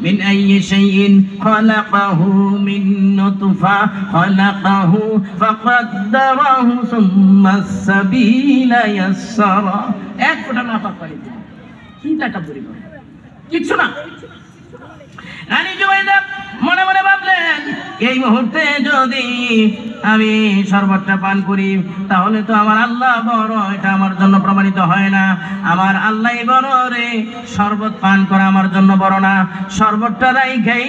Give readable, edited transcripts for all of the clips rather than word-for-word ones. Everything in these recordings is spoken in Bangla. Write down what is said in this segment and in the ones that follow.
মিন আইয়ি শাইইন খালাকাহু মিন নুতফা খালাকাহু ফাকাদ্দারাহু সুম্মাস সাবিলা ইয়াসসারা। এক ফোঁটা নাপাক পানি দিলেন, কি তাকাব্বুরি করে? কিচ্ছু না। রানী জুবাইদা মনে মনে ভাবলেন, এই মুহূর্তে যদি আমি শরবতটা পান করি তাহলে তো আমার আল্লাহ বড়, এটা আমার জন্য প্রমাণিত হয় না। আমার আল্লাহ বড় রে, শরবত পান করা আমার জন্য বড় না। শরবতটা রাইখাই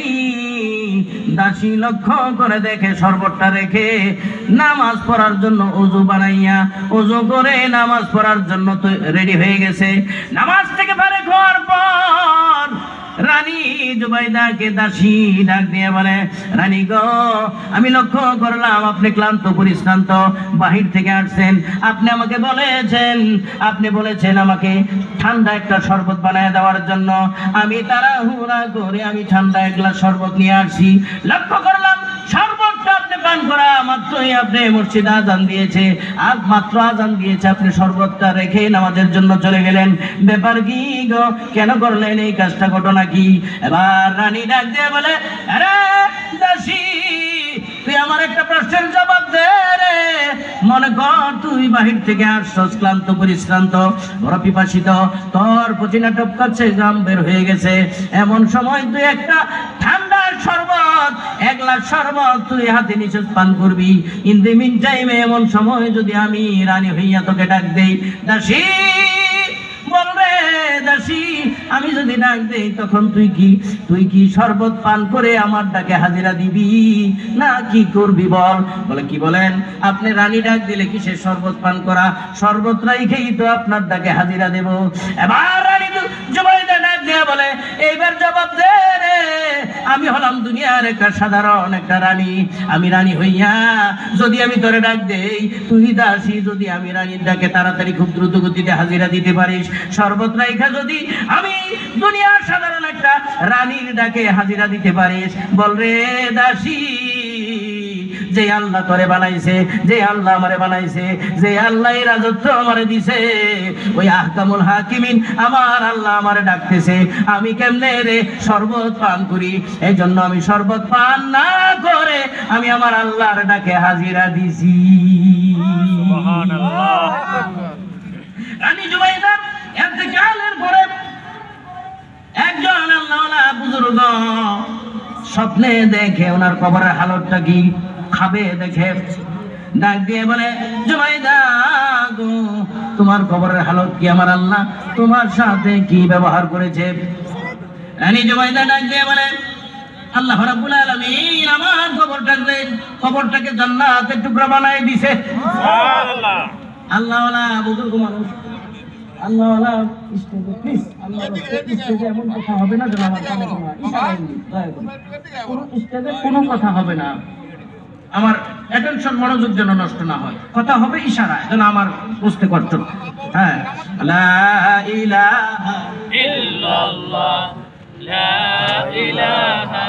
দাসী লক্ষ্য করে দেখে শরবতটা রেখে নামাজ পড়ার জন্য ওযু বানাইয়া ওযু করে নামাজ পড়ার জন্য তো রেডি হয়ে গেছে। নামাজ থেকে ফারেক হওয়ার পর রানী জুবাইদাকে দাসী ডাক দিয়ে বলে, রানী গো, আমি লক্ষ্য করলাম আপনি ক্লান্ত পরিশ্রান্ত, বাহির থেকে আসছেন। আপনি বলেছেন আমাকে ঠান্ডা একটা শরবত বানায় দেওয়ার জন্য। আমি তাড়াহুড়া করে আমি ঠান্ডা এক গ্লাস শরবত নিয়ে আসছি। লক্ষ্য করলাম শরবতটা আপনি পান করা মাত্রই আপনি মসজিদে আজান দিয়েছে, আর মাত্র আজান দিয়েছে আপনি শরবতটা রেখে নামাজের জন্য চলে গেলেন। ব্যাপার কি গো, কেন করলেন এই কাজটা, ঘটনা কি? এবার রানী ডাক দিয়ে বলে, আরে দাসী, তুই আমার একটা প্রশ্নের জবাব দে রে। মনে কর তুই বাহির থেকে আসছস ক্লান্ত পরিশ্রান্ত, বড় পিপাসিত, তোর পচিনা টপকাচ্ছে, গ্রাম বের হয়ে গেছে। এমন সময় তুই একটা ঠান্ডা শরবত, এক গ্লাস শরবত তুই হাতে নিচে পান করবি। ইন দি মিন টাইমে এমন সময় যদি আমি রানী হইয়া তোকে ডাক দেই, দাসী বলবে, দাসী আমি যদি ডাক দেই তখন তুই কি শরবত পান করে আমার ডাকে হাজিরা দিবি না কি করবি বল? বলে, কি বলেন আপনি? রানী ডাক দিলে কি সে শরবত পান করা? শরবত রাইখেই তো আপনার ডাকে হাজিরা দেব। এবার রানী জুবাইদা ডাক দিয়ে বলে, এইবার জবাব দে রে, আমি হলাম দুনিয়ার একটা সাধারণ একটা রানী। আমি রানী হইয়া যদি আমি তোরে ডাক দেই, তুই দাসী যদি আমি রানীর ডাকে তাড়াতাড়ি খুব দ্রুত গতিতে হাজিরা দিতে পারিস, শরবত রাইখা যদি আমি দুনিয়ার সাধারণ একটা রানীর ডাকে হাজিরা দিতে পারিস, বল রে দাসী, যে আল্লাহ তোরে বানাইছে, যে আল্লাহ আমারে বানাইছে, যে আল্লাহ রাজত্ব আমারে দিছে, ওই আহকামুল হাকিমিন আমার আল্লাহ আমারে ডাকতেছে, আমি কেমনে রে শরবত পান করি? এই জন্য আমি শরবত পান না করে আমি আমার আল্লাহর ডাকে হাজিরা দিছি। সুবহানাল্লাহ। রানী জুবাইদা ইন্তেকালের পরে একজন আল্লাহওয়ালা বুজুর্গ স্বপ্নে দেখে ওনার কবরের হালতটা কি, খাবে দেখে ডাক দিয়ে বলে, জুবাইদা গো, তোমার কবরের হালত কি? আমার আল্লাহ তোমার সাথে কি ব্যবহার করেছে? রানী জুবাইদা ডাক দিয়ে বলে, আল্লাহ রাব্বুল আলামিন আমার কবরটাকে জান্নাতের টুকরা বানায় দিয়েছে। সুবহানাল্লাহ। আল্লাহওয়ালা বুজুর্গ মানুষ, আল্লাহওয়ালা প্লিজ, স্টেজে এমন কথা হবে না যেন আমার কানে কোনো স্টেজে কোনো কথা হবে না, আমার অ্যাটেনশন মনোযোগ যেন নষ্ট না হয়, কথা হবে ইশারা, যেন আমার বুঝতে কষ্ট। হ্যাঁ, লা ইলাহা ইল্লাল্লাহ, লা ইলাহা